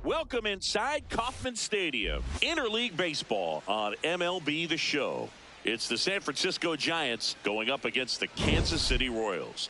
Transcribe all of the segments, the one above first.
Welcome inside Kauffman Stadium. Interleague Baseball on MLB The Show. It's the San Francisco Giants going up against the Kansas City Royals.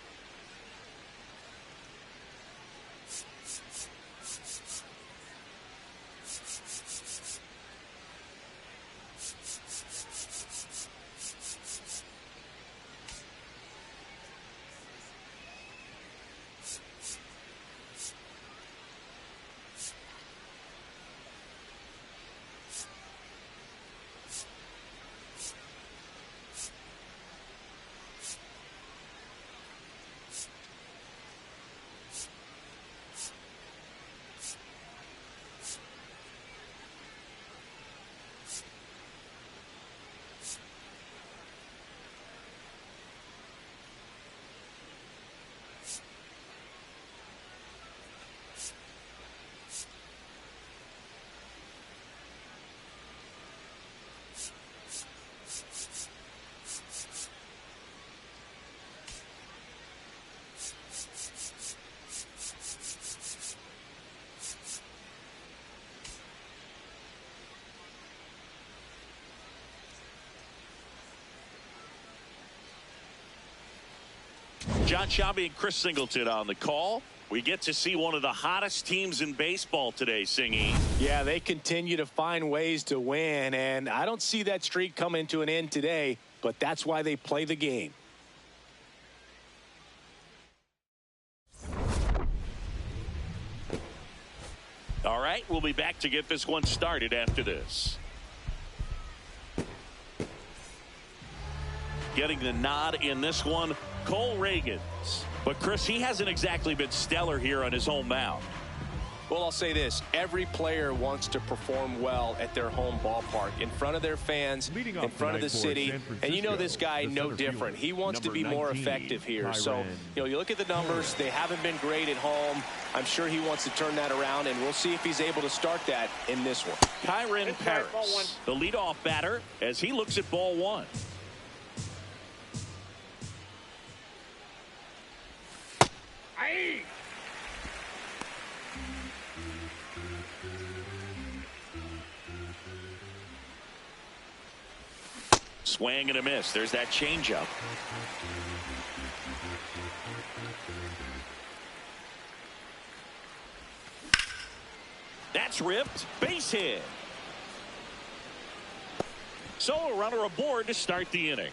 John Sciambi and Chris Singleton on the call. We get to see one of the hottest teams in baseball today, Singy. Yeah, they continue to find ways to win, and I don't see that streak coming to an end today, but that's why they play the game. All right, we'll be back to get this one started after this. Getting the nod in this one, Cole Ragans. But, Chris, he hasn't exactly been stellar here on his home mound. Well, I'll say this. Every player wants to perform well at their home ballpark, in front of their fans, in front of the city. And you know this guy no different. He wants to be more effective here. So, you know, you look at the numbers. They haven't been great at home. I'm sure he wants to turn that around, and we'll see if he's able to start that in this one. Kyren Paris, the leadoff batter, as he looks at ball one. Swing and a miss. There's that changeup. That's ripped. Base hit. So a runner aboard to start the inning.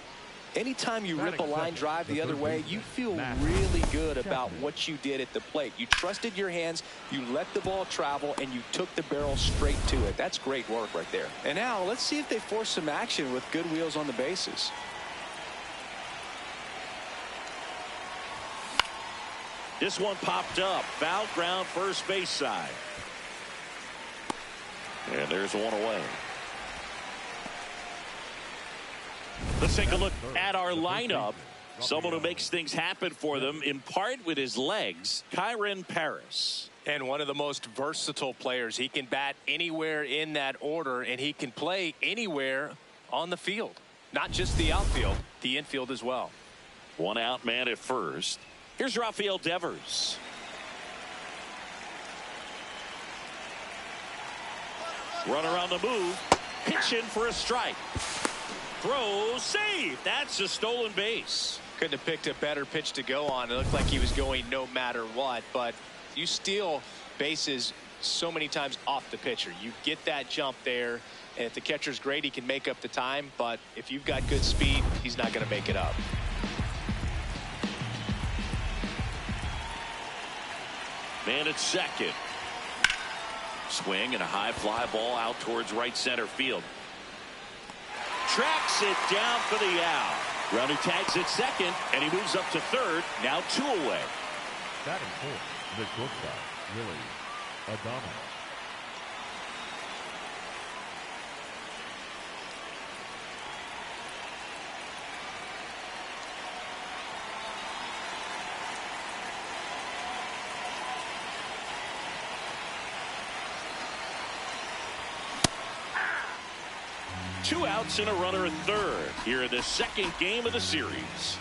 Anytime you rip a line drive the other way, you feel really good about what you did at the plate. You trusted your hands, you let the ball travel, and you took the barrel straight to it. That's great work right there. And now let's see if they force some action with good wheels on the bases. This one popped up. Foul ground, first base side. And there's one away. Let's take a look at our lineup. Someone who makes things happen for them, in part with his legs, Kyren Paris. And one of the most versatile players. He can bat anywhere in that order, and he can play anywhere on the field. Not just the outfield, the infield as well. One out man at first. Here's Rafael Devers. Runner on the move. Pitch in for a strike. Throw, save. That's a stolen base. Couldn't have picked a better pitch to go on. It looked like he was going no matter what, but you steal bases so many times off the pitcher. You get that jump there, and if the catcher's great, he can make up the time, but if you've got good speed, he's not going to make it up. Man at second. Swing and a high fly ball out towards right center field. Tracks it down for the out. Runner tags at second, and he moves up to third. Now 2 away. Batting fourth, the shortstop, Willie Adames. Two outs and a runner at third here in the second game of the series.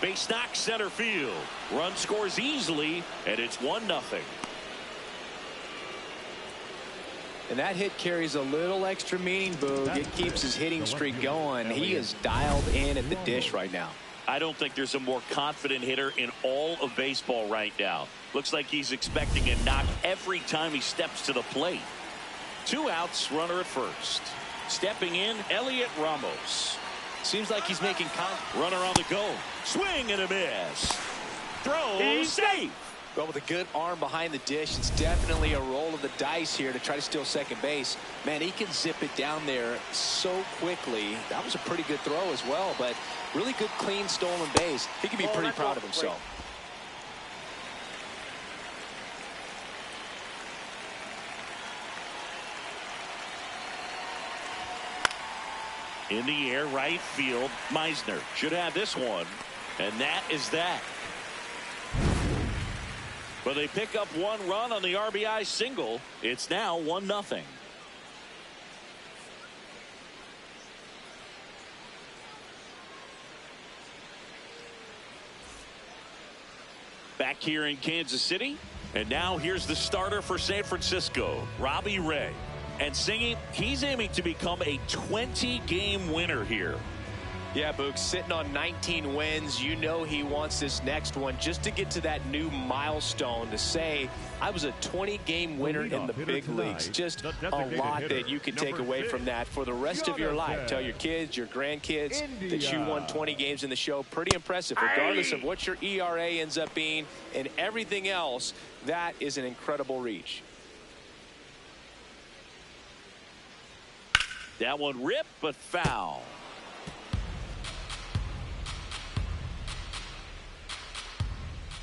Base knock center field. Run scores easily, and it's 1-0. And that hit carries a little extra meaning, Boog. It keeps his hitting streak going. He is dialed in at the dish right now. I don't think there's a more confident hitter in all of baseball right now. Looks like he's expecting a knock every time he steps to the plate. 2 outs, runner at first. Stepping in, Elliot Ramos. Seems like he's making contact. Runner on the go. Swing and a miss. Throw, safe. Well, with a good arm behind the dish, it's definitely a roll of the dice here to try to steal second base. Man, he can zip it down there so quickly. That was a pretty good throw as well, but really good, clean, stolen base. He can be pretty proud of himself. In the air, right field. Meisner should have this one, and that is that. But they pick up 1 run on the RBI single. It's now 1-0. Back here in Kansas City. And now here's the starter for San Francisco, Robbie Ray. And Singy, he's aiming to become a 20-game winner here. Yeah, Boog, sitting on 19 wins. You know he wants this next one just to get to that new milestone to say, I was a 20-game winner in the big leagues. Just a lot that you can take away from that for the rest of your life. Tell your kids, your grandkids that you won 20 games in the show. Pretty impressive, regardless of what your ERA ends up being and everything else. That is an incredible reach. That one ripped, but foul.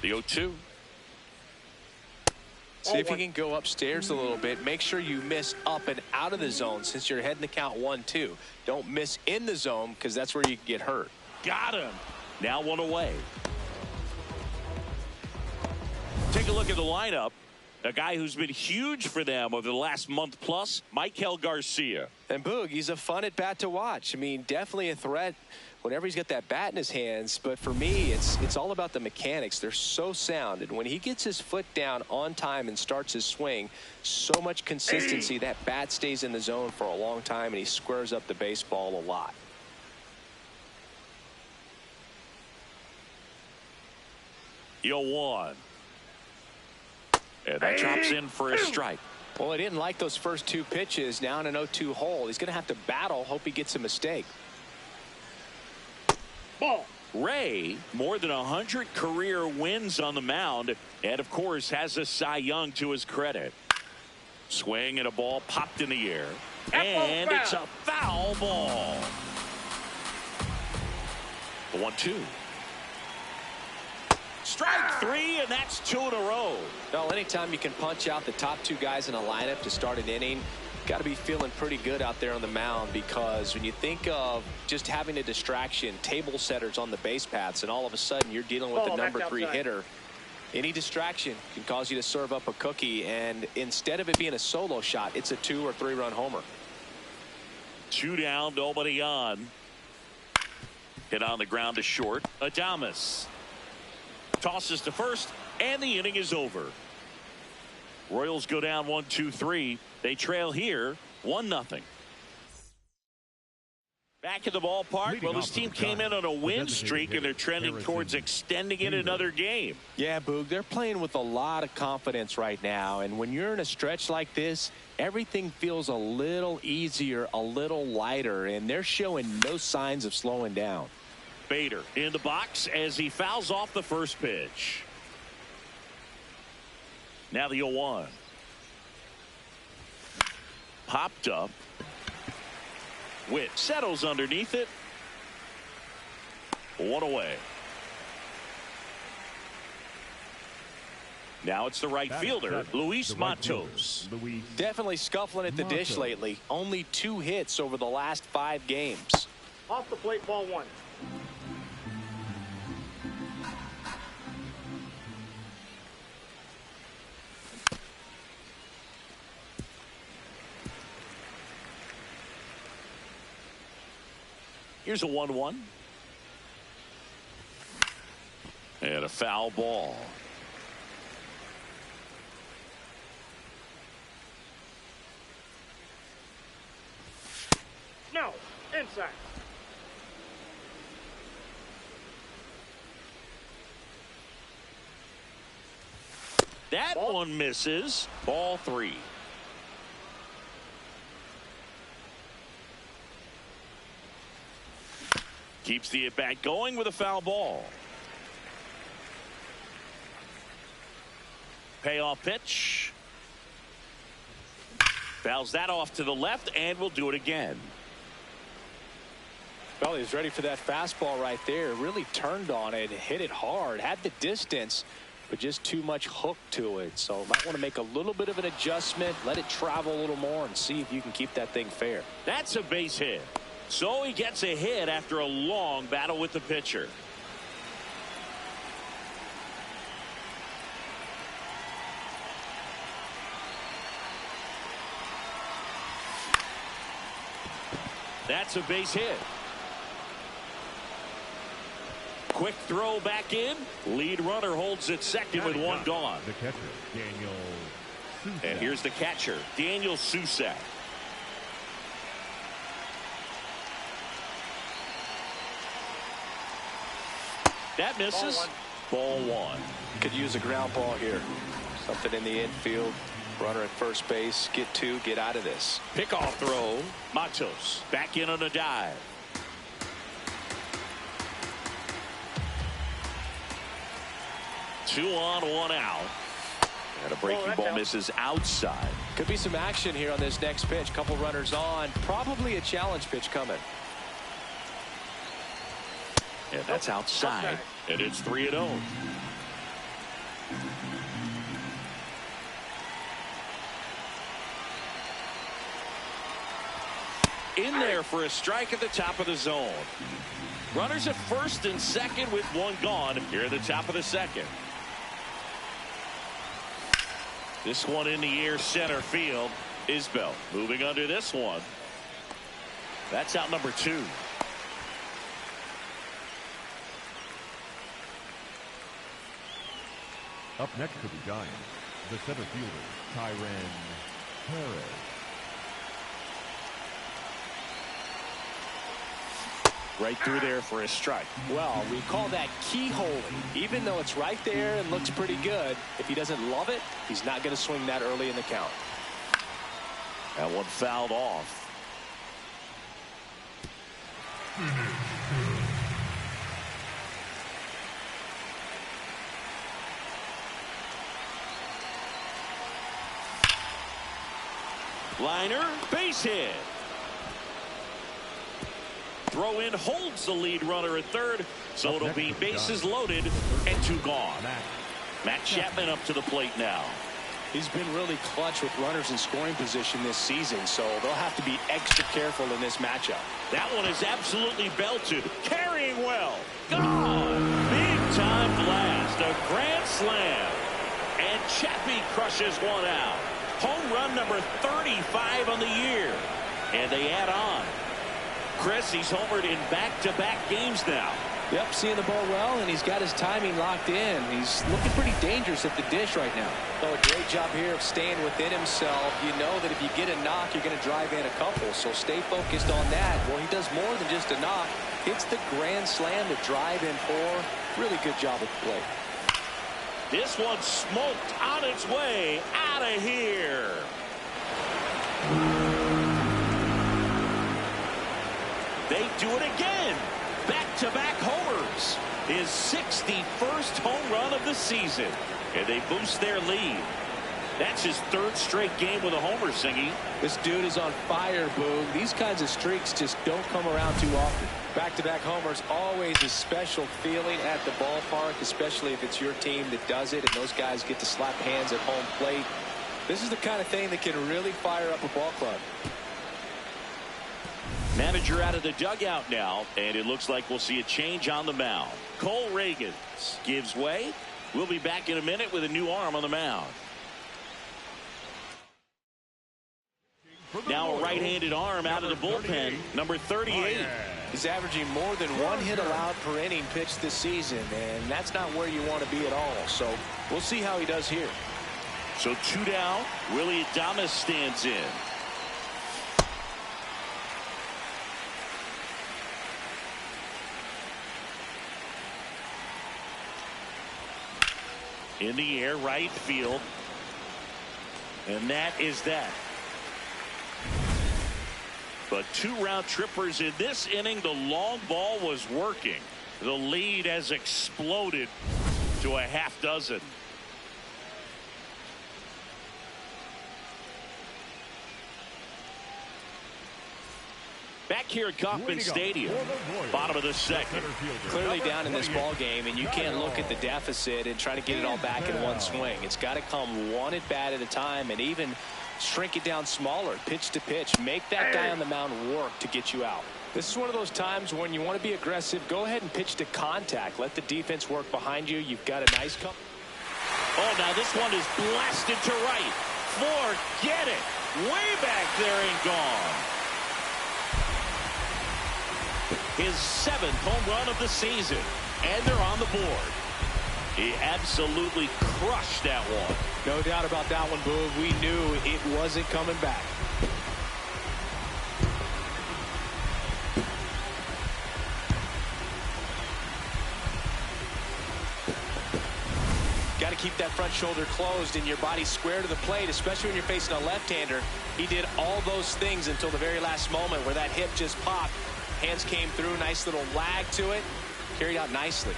The 0-2. See if you can go upstairs a little bit. Make sure you miss up and out of the zone since you're heading to count 1-2. Don't miss in the zone because that's where you can get hurt. Got him. Now 1 away. Take a look at the lineup. A guy who's been huge for them over the last month plus, Maikel Garcia. And Boog, he's a fun at bat to watch. I mean, definitely a threat whenever he's got that bat in his hands. But for me, it's all about the mechanics. They're so sound. And when he gets his foot down on time and starts his swing, so much consistency, that bat stays in the zone for a long time, and he squares up the baseball a lot. Yo, 1. And that drops in for a strike. Well, he didn't like those first 2 pitches. Now in an 0-2 hole. He's going to have to battle. Hope he gets a mistake. Ball. Ray, more than 100 career wins on the mound, and of course has a Cy Young to his credit. Swing and a ball popped in the air. And it's a foul ball. The 1-2. Strike 3, and that's 2 in a row. Well, anytime you can punch out the top 2 guys in a lineup to start an inning, Got to be feeling pretty good out there on the mound, because when you think of just having a distraction, table setters on the base paths, and all of a sudden you're dealing with the #3 hitter, any distraction can cause you to serve up a cookie, and instead of it being a solo shot, it's a 2 or 3 run homer. 2 down, nobody on. Hit on the ground to short. Adames tosses to first, and the inning is over. Royals go down 1-2-3. They trail here 1-0. Back at the ballpark. Well, this team came in on a win streak, and they're trending towards extending it another game. Yeah, Boog, they're playing with a lot of confidence right now, and when you're in a stretch like this, everything feels a little easier, a little lighter, and they're showing no signs of slowing down. Bader in the box as he fouls off the first pitch. Now the 0-1. Popped up. Witt settles underneath it. 1 away. Now it's the right fielder, Luis Matos. Definitely scuffling at the dish lately. Only 2 hits over the last 5 games. Off the plate, ball 1. Here's a 1-1. And a foul ball. No, inside. That one misses. Ball 3. Keeps the at-bat going with a foul ball. Payoff pitch. Fouls that off to the left, and will do it again. Well, he's ready for that fastball right there. Really turned on it, hit it hard, had the distance, but just too much hook to it. So might want to make a little bit of an adjustment, let it travel a little more, and see if you can keep that thing fair. That's a base hit. So he gets a hit after a long battle with the pitcher. That's a base hit. Quick throw back in. Lead runner holds at second with 1 gone. The catcher, Daniel Susac. And here's the catcher, Daniel Susac. That misses. Ball 1. Could use a ground ball here. Something in the infield. Runner at first base. Get 2. Get out of this. Pickoff throw. Matos back in on a dive. Two on, 1 out. And a breaking ball misses outside. Could be some action here on this next pitch. Couple runners on. Probably a challenge pitch coming. And that's outside. And it's 3-0. In there for a strike at the top of the zone. Runners at first and second with 1 gone here at the top of the second. This one in the air, center field. Isbell moving under this one. That's out number 2. Up next for the Giants, the center fielder, Tyran Perez. Right through there for a strike. Well, we call that keyholing. Even though it's right there and looks pretty good, if he doesn't love it, he's not going to swing that early in the count. That one fouled off. Liner, base hit. Throw in holds the lead runner at third, so it'll be bases loaded and 2 gone. Matt Chapman up to the plate now. He's been really clutch with runners in scoring position this season, so they'll have to be extra careful in this matchup. That one is absolutely belted. Carrying well. Gone. Big time blast. A grand slam. And Chappie crushes one out. Home run number 35 on the year. And they add on. Chris, he's homered in back-to-back games now. Yep, seeing the ball well, and he's got his timing locked in. He's looking pretty dangerous at the dish right now. So a great job here of staying within himself. You know that if you get a knock, you're going to drive in a couple, so stay focused on that. Well, he does more than just a knock. Hits the grand slam to drive in 4. Really good job at the plate. This one smoked on its way out of here. They do it again. Back-to-back homers. His 61st home run of the season. And they boost their lead. That's his 3rd straight game with a homer, Singy. This dude is on fire, Boog. These kinds of streaks just don't come around too often. Back-to-back homers, always a special feeling at the ballpark, especially if it's your team that does it and those guys get to slap hands at home plate. This is the kind of thing that can really fire up a ball club. Manager out of the dugout now, and it looks like we'll see a change on the mound. Cole Reagans gives way. We'll be back in a minute with a new arm on the mound. Now a right-handed arm out of the bullpen, number 38. He's averaging more than 1 hit allowed per inning pitched this season, and that's not where you want to be at all. So we'll see how he does here. So 2 down. Willie Adames stands in. In the air, right field. And that is that. But 2 round trippers in this inning. The long ball was working. The lead has exploded to a half dozen. Back here at Kauffman Stadium, bottom of the second. Clearly down in this ball game, and you can't look at the deficit and try to get it all back in one swing. It's got to come one at bat at a time, and even shrink it down smaller, pitch to pitch. Make that guy on the mound work to get you out. This is one of those times when you want to be aggressive. Go ahead and pitch to contact. Let the defense work behind you. You've got a nice couple. Oh, now this one is blasted to right. Forget it. Way back there and gone. His 7th home run of the season, and they're on the board. He absolutely crushed that one. No doubt about that one, Boog. We knew it wasn't coming back. Got to keep that front shoulder closed and your body square to the plate, especially when you're facing a left-hander. He did all those things until the very last moment where that hip just popped. Hands came through, nice little lag to it, carried out nicely.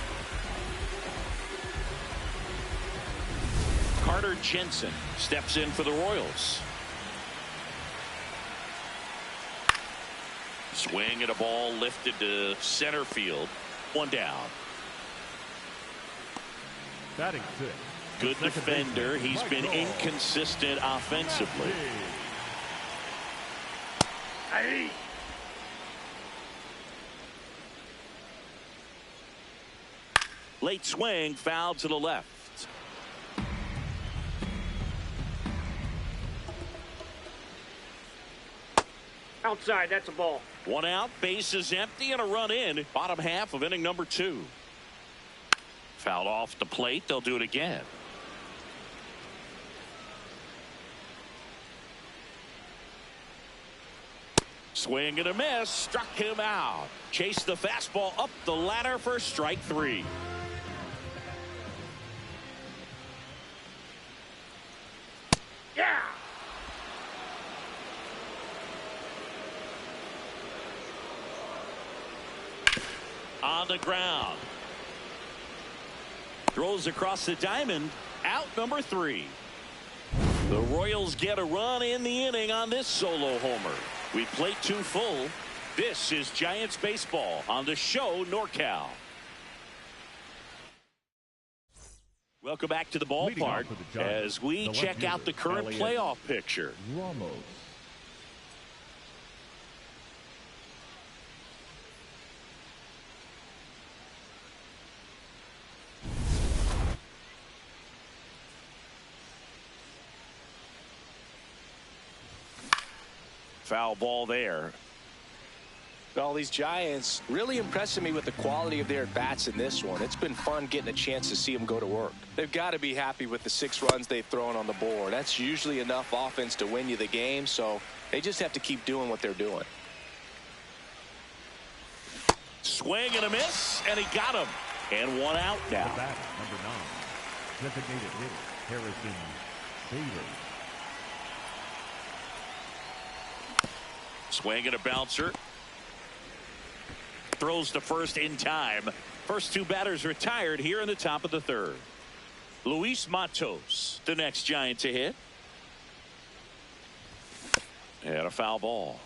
Carter Jensen steps in for the Royals. Swing at a ball lifted to center field. 1 down. Batting 6. Good defender. He's been inconsistent offensively. Hey. Late swing, foul to the left. Outside, that's a ball. 1 out, base is empty, and a run in. Bottom half of inning number 2. Fouled off the plate. They'll do it again. Swing and a miss. Struck him out. Chased the fastball up the ladder for strike 3. Yeah. On the ground. Throws across the diamond. Out number 3. The Royals get a run in the inning on this solo homer. We play 2 full. This is Giants baseball on the show NorCal. Welcome back to the Leading off ballpark for the Giants, as we the left check out fielder, the current Elliot playoff picture. Ramos. Foul ball there. Well, these Giants really impressing me with the quality of their at-bats in this one. It's been fun getting a chance to see them go to work. They've got to be happy with the 6 runs they've thrown on the board. That's usually enough offense to win you the game, so they just have to keep doing what they're doing. Swing and a miss, and he got him. And 1 out now. The batter, number 9, designated hitter, Harrison Bader. Swing and a bouncer. Throws to first in time. First 2 batters retired here in the top of the 3rd. Luis Matos, the next Giant to hit. And a foul ball.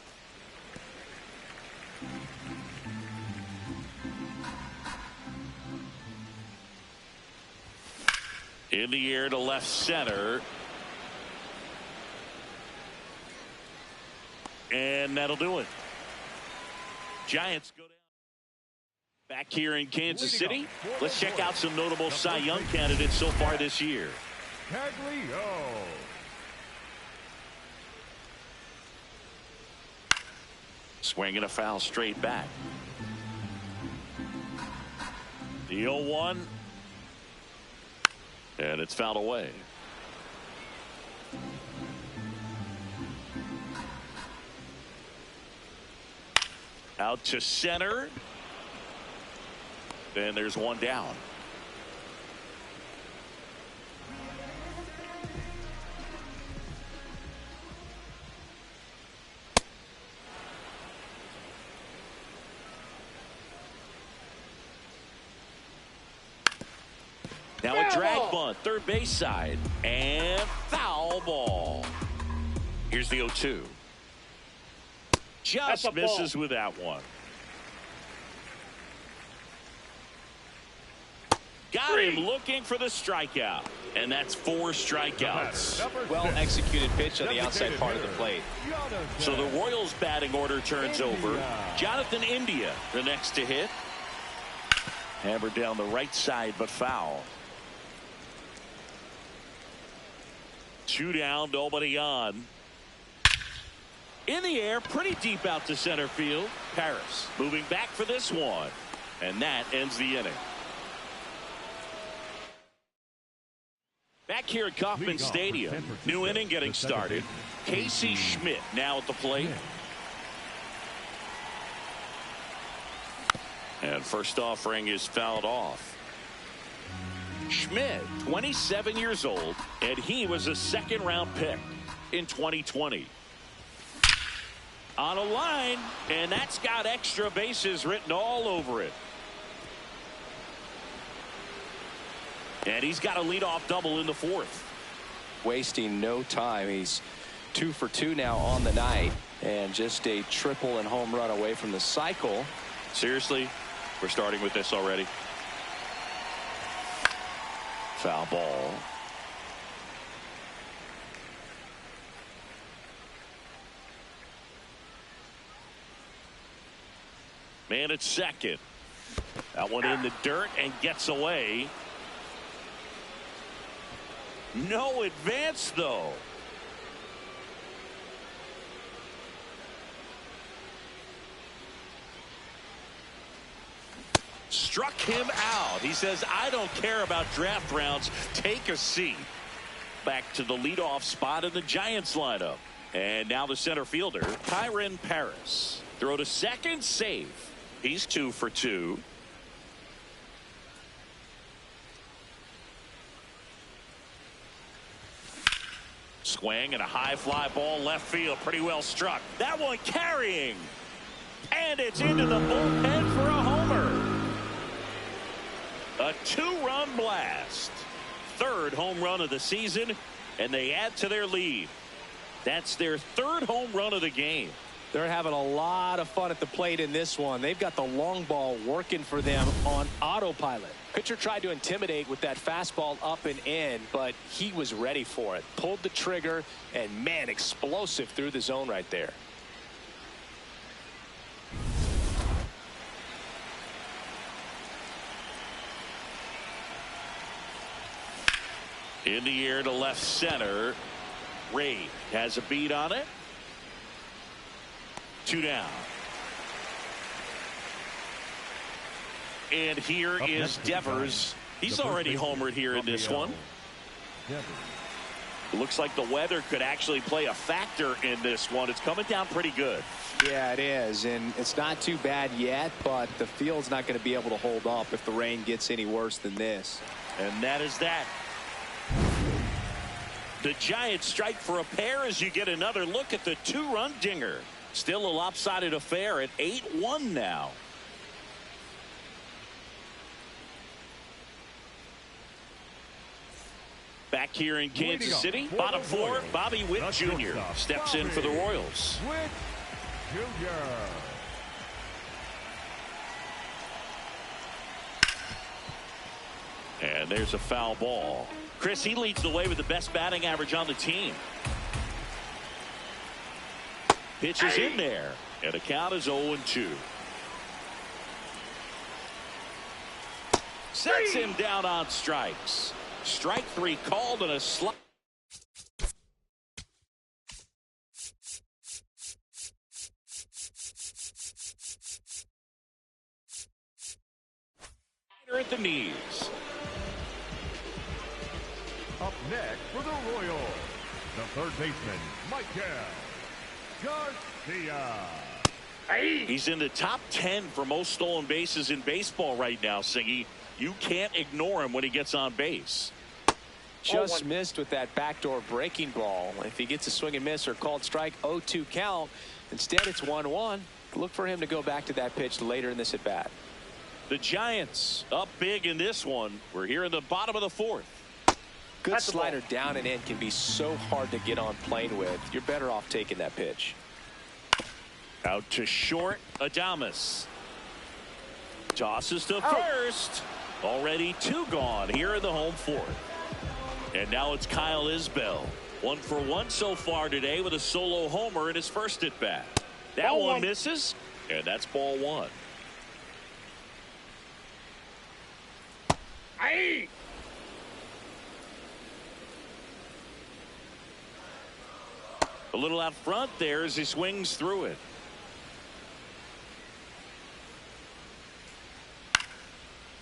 In the air to left center. And that'll do it. Giants go down. Back here in Kansas City, let's check out some notable Cy Young candidates so far this year. Caglio. Swinging a foul straight back. The 0-1. And it's fouled away. Out to center. And there's 1 down. Now a drag bunt, third base side, and foul ball. Here's the 0-2. Just misses with that one. Got him looking for the strikeout. And that's 4 strikeouts. Well executed pitch on the outside part of the plate. So the Royals batting order turns over. Jonathan India, the next to hit. Hammered down the right side, but foul. 2 down, nobody on. In the air, pretty deep out to center field. Paris moving back for this one. And that ends the inning. Back here at Kauffman Stadium, new inning getting started. Casey Schmidt now at the plate. And first offering is fouled off. Schmidt, 27 years old, and he was a 2nd-round pick in 2020. On a line, and that's got extra bases written all over it. And he's got a leadoff double in the 4th. Wasting no time. He's 2 for 2 now on the night, and just a triple and home run away from the cycle. Seriously, we're starting with this already. Foul ball. Man at second. That one in the dirt and gets away. No advance, though. Struck him out. He says, I don't care about draft rounds. Take a seat. Back to the leadoff spot in the Giants lineup. And now the center fielder, Kyren Paris. Throw to second, safe. He's 2 for 2. Swing and a high fly ball left field. Pretty well struck. That one carrying. And it's into the bullpen for a homer. A 2-run blast. 3rd home run of the season. And they add to their lead. That's their 3rd home run of the game. They're having a lot of fun at the plate in this one. They've got the long ball working for them on autopilot. Pitcher tried to intimidate with that fastball up and in, but he was ready for it. Pulled the trigger, and man, explosive through the zone right there. In the air to left center. Ray has a beat on it. 2 down. And here is Devers. He's already homered here in this one. It looks like the weather could actually play a factor in this one. It's coming down pretty good. Yeah, it is, and it's not too bad yet, but the field's not going to be able to hold up if the rain gets any worse than this. And that is that. The Giants strike for a pair as you get another look at the 2-run dinger. Still a lopsided affair at 8-1 now. Back here in Kansas City, bottom 4, Bobby Witt Jr. steps in for the Royals. Witt Jr. And there's a foul ball. Chris, he leads the way with the best batting average on the team. Pitch is in there, and the count is 0-2. Sets him down on strikes. Strike 3 called and a slide. At the knees. Up next for the Royals, the third baseman, Maikel Garcia. He's in the top 10 for most stolen bases in baseball right now, Singy. You can't ignore him when he gets on base. Just missed with that backdoor breaking ball. If he gets a swing and miss or called strike, 0-2 count. Instead, it's 1-1. Look for him to go back to that pitch later in this at bat. The Giants up big in this one. We're here in the bottom of the 4th. Good slider down and in can be so hard to get on plane with. You're better off taking that pitch. Out to short, Adames. Tosses to first. Already 2 gone here in the home 4th. And now it's Kyle Isbell. 1 for 1 so far today with a solo homer in his first at bat. That one misses, and that's ball 1. A little out front there as he swings through it.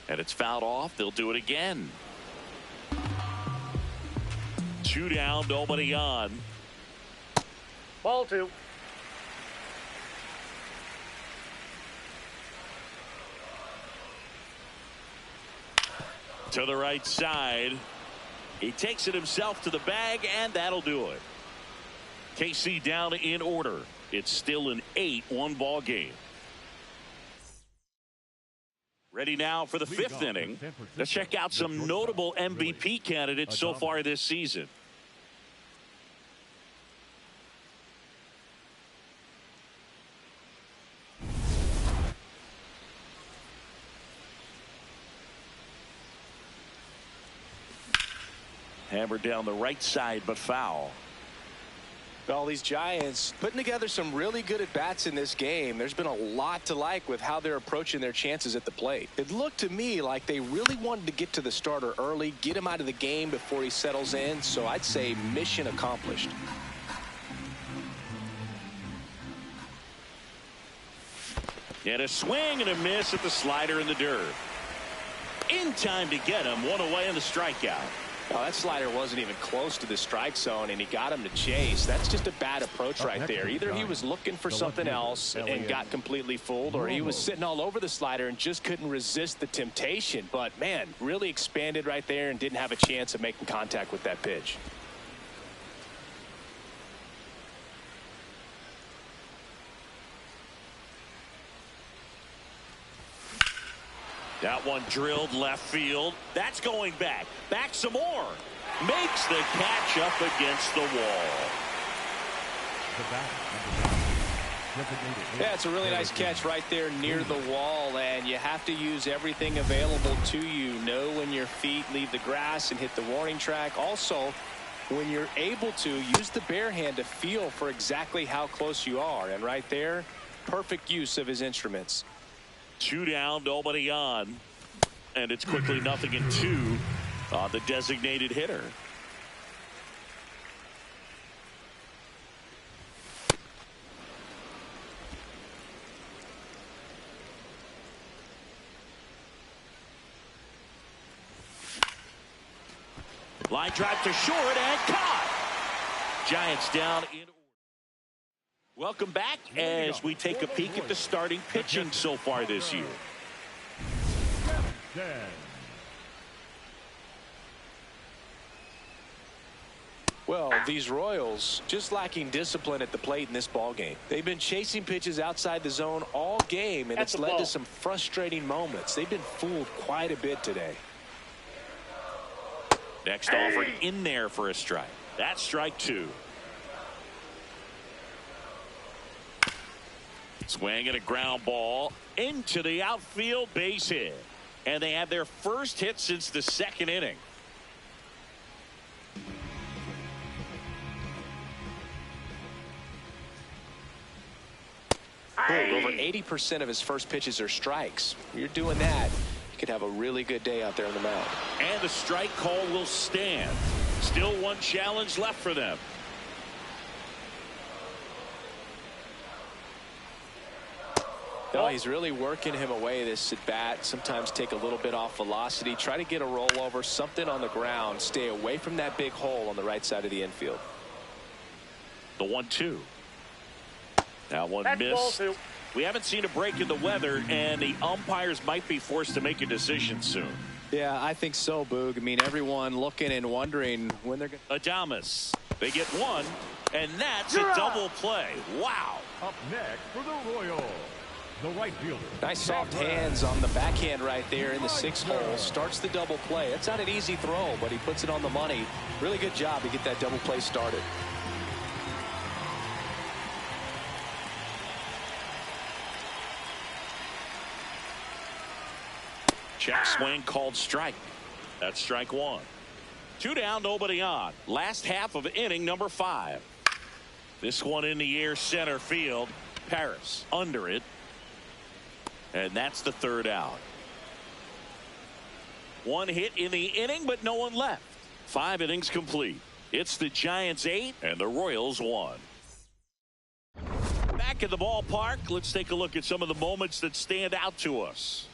And it's fouled off. They'll do it again. 2 down, nobody on. Ball 2. To the right side. He takes it himself to the bag, and that'll do it. KC down in order. It's still an 8-1 ball game. Ready now for the 5th inning. Let's check out some notable MVP candidates so far this season. Hammered down the right side, but foul. Well, these Giants putting together some really good at-bats in this game. There's been a lot to like with how they're approaching their chances at the plate. It looked to me like they really wanted to get to the starter early, get him out of the game before he settles in. So I'd say mission accomplished. And a swing and a miss at the slider in the dirt. In time to get him. 1 away in the strikeout. Oh, that slider wasn't even close to the strike zone, and he got him to chase. That's just a bad approach right there. Either he was looking for something else and got completely fooled, or he was sitting all over the slider and just couldn't resist the temptation. But, man, really expanded right there and didn't have a chance of making contact with that pitch. That one drilled left field. That's going back. Back some more. Makes the catch up against the wall. Yeah, it's a really nice catch right there near the wall, and you have to use everything available to you. Know when your feet leave the grass and hit the warning track. Also, when you're able to, use the bare hand to feel for exactly how close you are. And right there, perfect use of his instruments. 2 down, nobody on. And it's quickly 0-2 on the designated hitter. Line drive to short and caught. Giants down in order. Welcome back as we take a peek at the starting pitching so far this year. Well, these Royals just lacking discipline at the plate in this ball game. They've been chasing pitches outside the zone all game, and it's led to some frustrating moments. They've been fooled quite a bit today. Next offering in there for a strike. That's strike 2. Swing and a ground ball into the outfield, base hit. And they have their first hit since the 2nd inning. Over 80% of his first pitches are strikes. You're doing that, you could have a really good day out there on the mound. And the strike call will stand. Still one challenge left for them. Oh, he's really working him away this at bat. Sometimes take a little bit off velocity. Try to get a rollover, something on the ground. Stay away from that big hole on the right side of the infield. The 1-2. Now one missed. We haven't seen a break in the weather, and the umpires might be forced to make a decision soon. Yeah, I think so, Boog. I mean, everyone looking and wondering when they're going to. Adames. They get one, and that's a double play. Wow. Up next for the Royals, the right fielder. Nice soft hands on the backhand right there in the 6th hole. Starts the double play. It's not an easy throw, but he puts it on the money. Really good job to get that double play started. Check swing called strike. That's strike 1. 2 down, nobody on. Last half of inning number 5. This one in the air, center field. Paris under it. And that's the 3rd out. 1 hit in the inning, but no one left. 5 innings complete. It's the Giants 8 and the Royals 1. Back at the ballpark, let's take a look at some of the moments that stand out to us.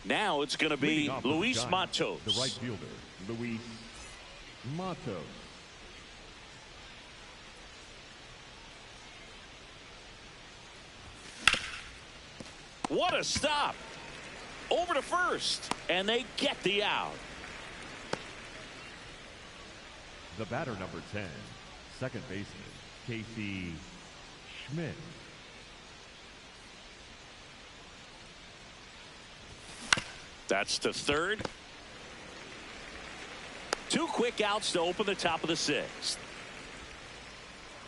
Now it's going to be Luis Matos. The right fielder, Luis Matos. What a stop. Over to first, and they get the out. The batter, number 10, second baseman, Casey Schmidt. That's to third. 2 quick outs to open the top of the 6th.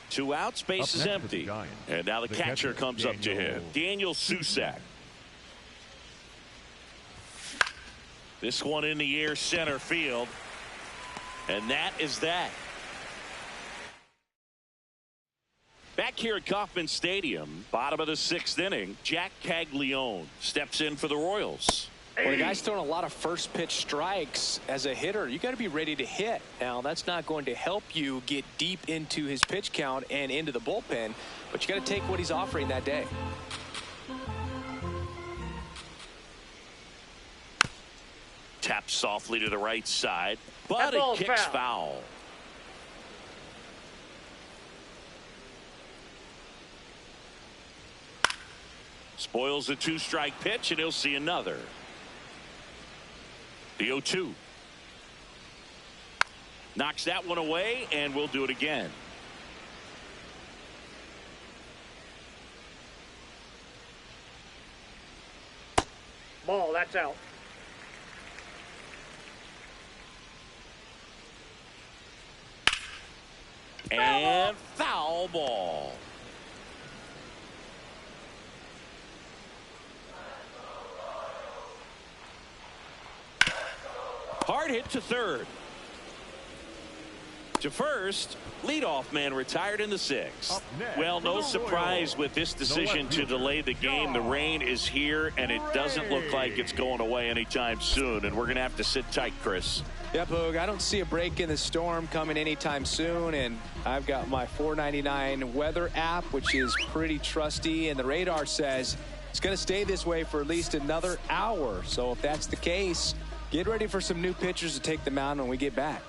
2 outs, base is empty. And now the catcher comes up to him. Daniel Susac. This one in the air, center field. And that is that. Back here at Kauffman Stadium, bottom of the 6th inning, Jack Caglione steps in for the Royals. Well, the guy's throwing a lot of first pitch strikes. As a hitter, you got to be ready to hit. Now, that's not going to help you get deep into his pitch count and into the bullpen, but you got to take what he's offering that day. Taps softly to the right side, but it kicks foul. Spoils the 2-strike pitch, and he'll see another. The 0-2. Knocks that one away, and we'll do it again. Ball, that's out. And foul ball. Hard hit to third. To first, leadoff man retired in the 6th. Well, no surprise with this decision to delay the game. The rain is here, and it doesn't look like it's going away anytime soon. And we're going to have to sit tight, Chris. Yep, Hoog, I don't see a break in the storm coming anytime soon, and I've got my 499 weather app, which is pretty trusty, and the radar says it's going to stay this way for at least another hour. So if that's the case, get ready for some new pitchers to take the mound when we get back.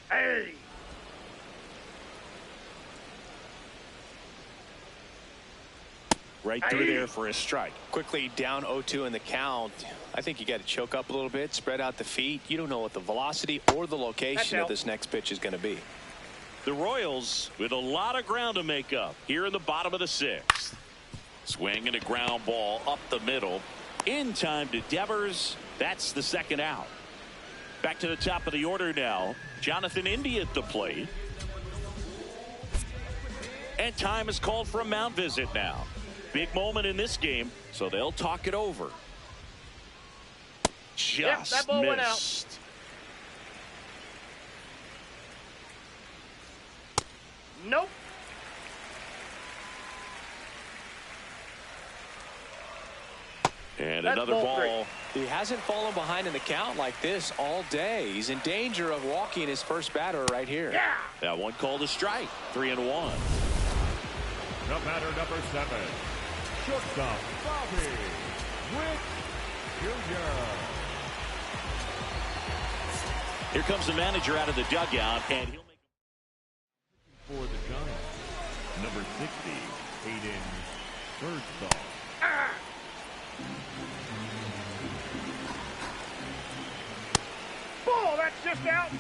Hey! Right through there for a strike. Quickly down 0-2 in the count. I think you got to choke up a little bit, spread out the feet. You don't know what the velocity or the location of this next pitch is going to be. The Royals with a lot of ground to make up here in the bottom of the 6th. Swing and a ground ball up the middle. In time to Devers. That's the second out. Back to the top of the order now. Jonathan India at the plate. And time is called for a mound visit now. Big moment in this game, so they'll talk it over. Just that ball went out. missed. Nope. And That's another ball ball. He hasn't fallen behind in the count like this all day. He's in danger of walking his first batter right here. Yeah. That one called a strike. 3-1. The batter, number 7. Shortstop, Bobby Witt Jr. Here comes the manager out of the dugout, and he'll make For the Giants, number 60, Hayden Birdsall. Ball, that's just out.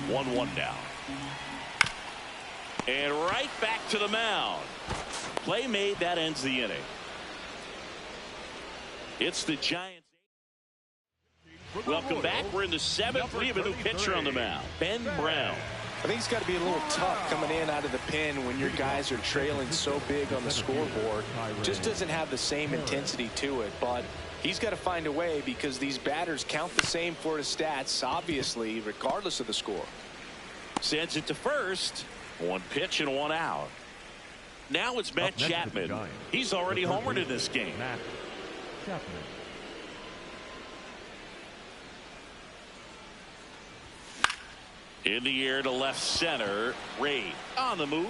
1-1 now. And right back to the mound. Play made, that ends the inning. It's the Giants. Welcome back. We're in the 7th. We have a new pitcher on the mound, Ben Brown. I think it's got to be a little tough coming in out of the pen when your guys are trailing so big on the scoreboard. Just doesn't have the same intensity to it, but he's got to find a way because these batters count the same for his stats, obviously, regardless of the score. Sends it to first. 1 pitch and 1 out. Now it's Matt Chapman. He's already homered in this game. Matt Chapman. In the air to left center. Ray on the move.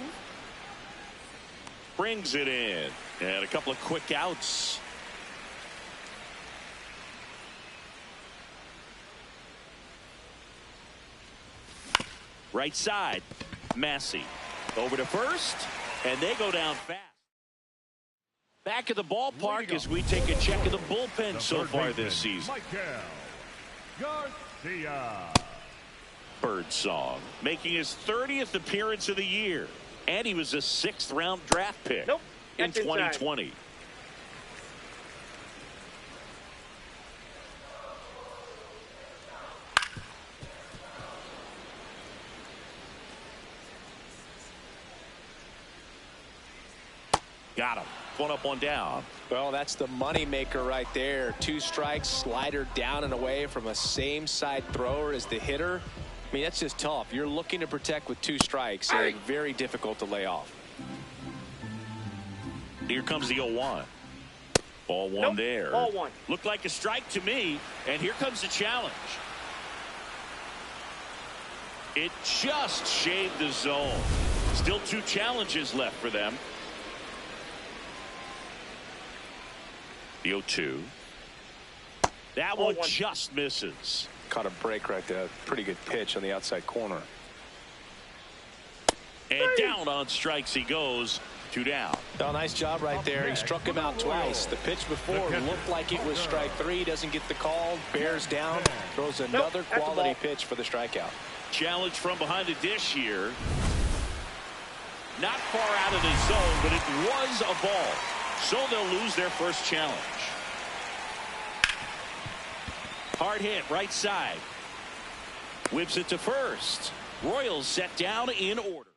Brings it in. And a couple of quick outs. Right side. Massey. Over to first. And they go down fast. Back at the ballpark as we take a check of the bullpen so far this season. Miguel Garcia. Birdsong making his 30th appearance of the year. And he was a 6th round draft pick in 2020. Got him. 1 up, 1 down. Well, that's the money maker right there. 2 strikes, slider down and away from a same side thrower as the hitter. I mean, that's just tough. You're looking to protect with 2 strikes, and very difficult to lay off. Here comes the 0-1. Ball 1 there. Ball 1. Looked like a strike to me, and here comes the challenge. It just shaved the zone. Still 2 challenges left for them. The 0-2. That one just misses. Caught a break right there. Pretty good pitch on the outside corner. And down on strikes he goes. 2 down. Oh, nice job right there. He struck him out twice. The pitch before looked like it was strike 3. Doesn't get the call. Bears down. Throws another quality pitch for the strikeout. Challenge from behind the dish here. Not far out of the zone, but it was a ball. So they'll lose their first challenge. Hard hit right side. Whips it to first. Royals set down in order.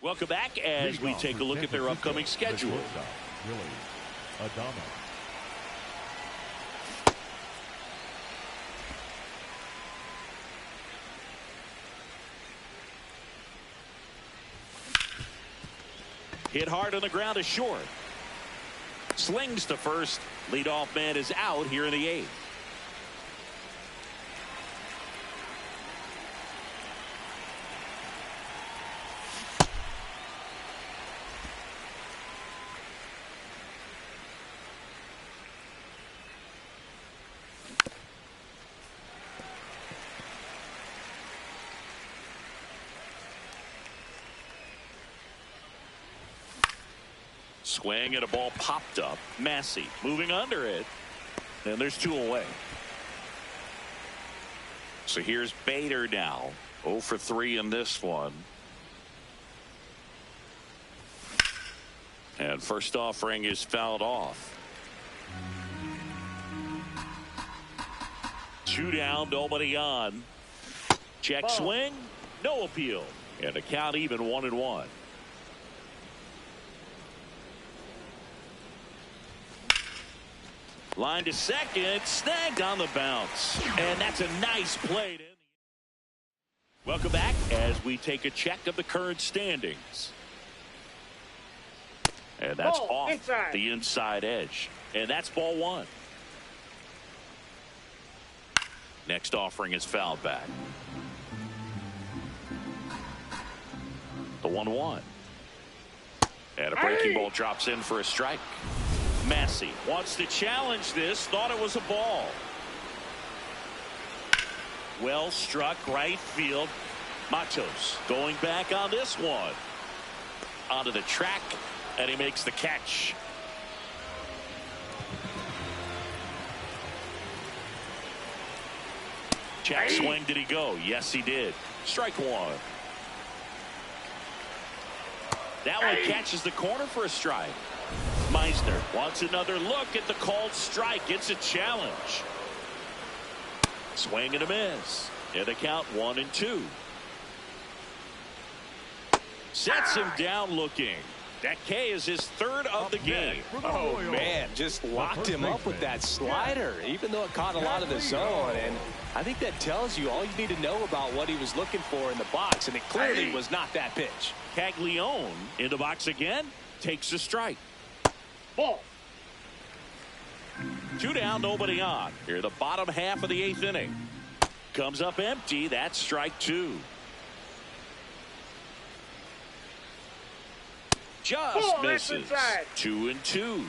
Welcome back as we take a look at their upcoming schedule. Hit hard on the ground is short. Slings to first. Leadoff man is out here in the 8th. Swing and a ball popped up. Massey moving under it. And there's 2 away. So here's Bader now. 0 for 3 in this one. And first offering is fouled off. 2 down, nobody on. Check swing. No appeal. And the count even 1-1. Line to second, snagged on the bounce. And that's a nice play. Welcome back as we take a check of the current standings. And that's off the inside edge. And that's ball 1. Next offering is fouled back. The 1-1. And a breaking ball drops in for a strike. Massey wants to challenge this. Thought it was a ball. Well struck right field. Matos going back on this one. Onto the track. And he makes the catch. Check swing. Did he go? Yes, he did. Strike 1. That one catches the corner for a strike. Meisner wants another look at the called strike. It's a challenge. Swing and a miss. And the count 1-2. Sets him down looking. That K is his 3rd of the game. Oh, man, just locked him up with that slider, even though it caught a lot of the zone. And I think that tells you all you need to know about what he was looking for in the box. And it clearly was not that pitch. Caglione in the box again. Takes a strike. Ball. 2 down, nobody on. Here, the bottom half of the 8th inning. Comes up empty. That's strike 2. Just misses. 2-2.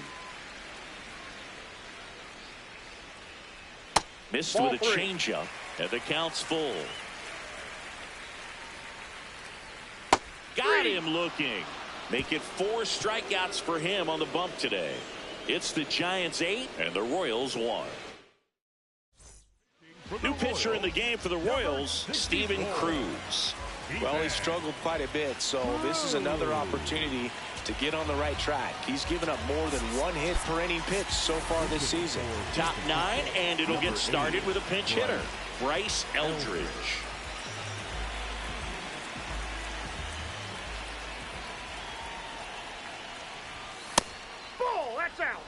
Missed with a changeup, and the count's full. Got him looking. Make it 4 strikeouts for him on the bump today. It's the Giants 8 and the Royals 1. New pitcher in the game for the Royals, Steven Cruz. Well, he struggled quite a bit, so this is another opportunity to get on the right track. He's given up more than 1 hit per inning pitch so far this season. Top 9, and it'll get started with a pinch hitter, Bryce Eldridge. Ball, that's out.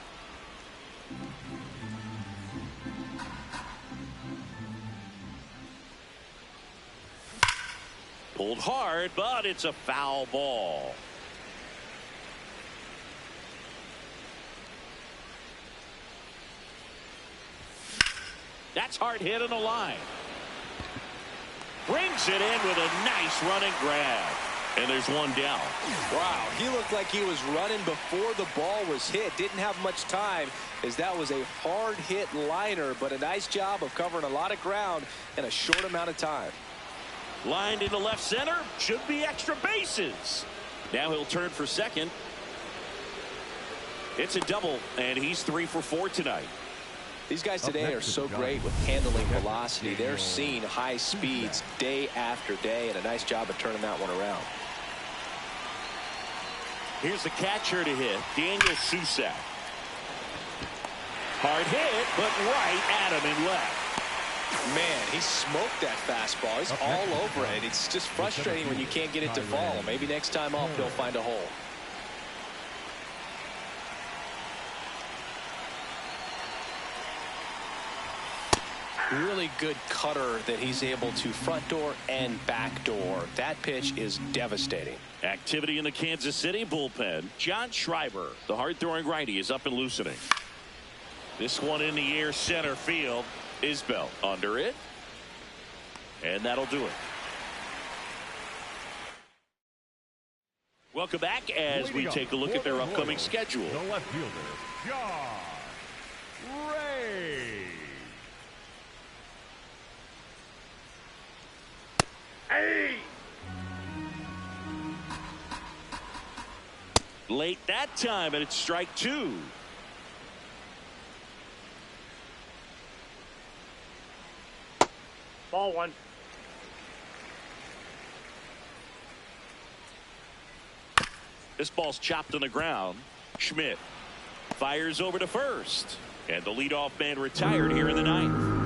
Pulled hard, but it's a foul ball. That's hard hit on the line. Brings it in with a nice running grab. And there's 1 down. Wow, he looked like he was running before the ball was hit. Didn't have much time, as that was a hard hit liner, but a nice job of covering a lot of ground in a short amount of time. Lined into left center. Should be extra bases. Now he'll turn for second. It's a double, and he's 3 for 4 tonight. These guys today are so great with handling velocity. They're seeing high speeds day after day, and a nice job of turning that one around. Here's the catcher to hit, Daniel Susac. Hard hit, but right at him and left. Man, he smoked that fastball. He's all over it. It's just frustrating when you can't get it to fall. Maybe next time off he'll find a hole. Really good cutter that he's able to front door and back door. That pitch is devastating. Activity in the Kansas City bullpen. John Schreiber, the hard-throwing righty, is up and loosening. This one in the air, center field. Isbell under it. And that'll do it. Welcome back as we take a look at their upcoming schedule. The left fielder, Josh Ray. Hey! Late that time, and it's strike 2. Ball 1. This ball's chopped on the ground. Schmidt fires over to first. And the leadoff man retired here in the 9th.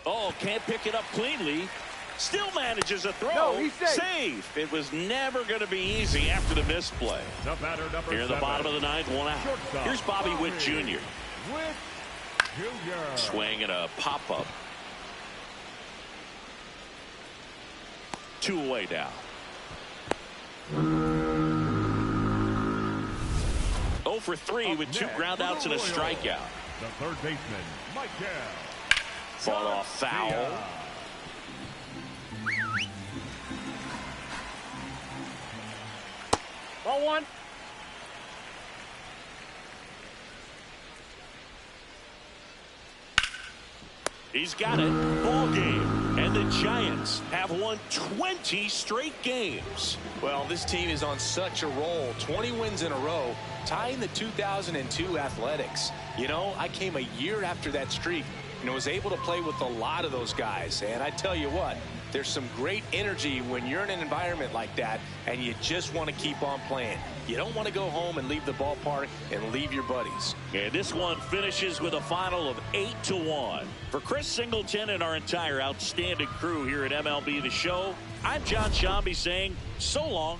Oh, can't pick it up cleanly. Still manages a throw. No, he's safe. Safe. It was never going to be easy after the misplay. The batter, number Here in the 7. bottom of the 9th, 1 out. Shortstop, Here's Bobby Witt Jr. Witt Jr. Swing and a pop-up. 2 away now. 0 for 3 with 2 groundouts and a strikeout. The third baseman, Michael. Fall off foul. Ball 1. He's got it. Ball game. And the Giants have won 20 straight games. Well, this team is on such a roll. 20 wins in a row, tying the 2002 Athletics. You know, I came a year after that streak and was able to play with a lot of those guys. And I tell you what, there's some great energy when you're in an environment like that and you just want to keep on playing. You don't want to go home and leave the ballpark and leave your buddies. And this one finishes with a final of 8-1. For Chris Singleton and our entire outstanding crew here at MLB The Show, I'm John Shambi saying so long.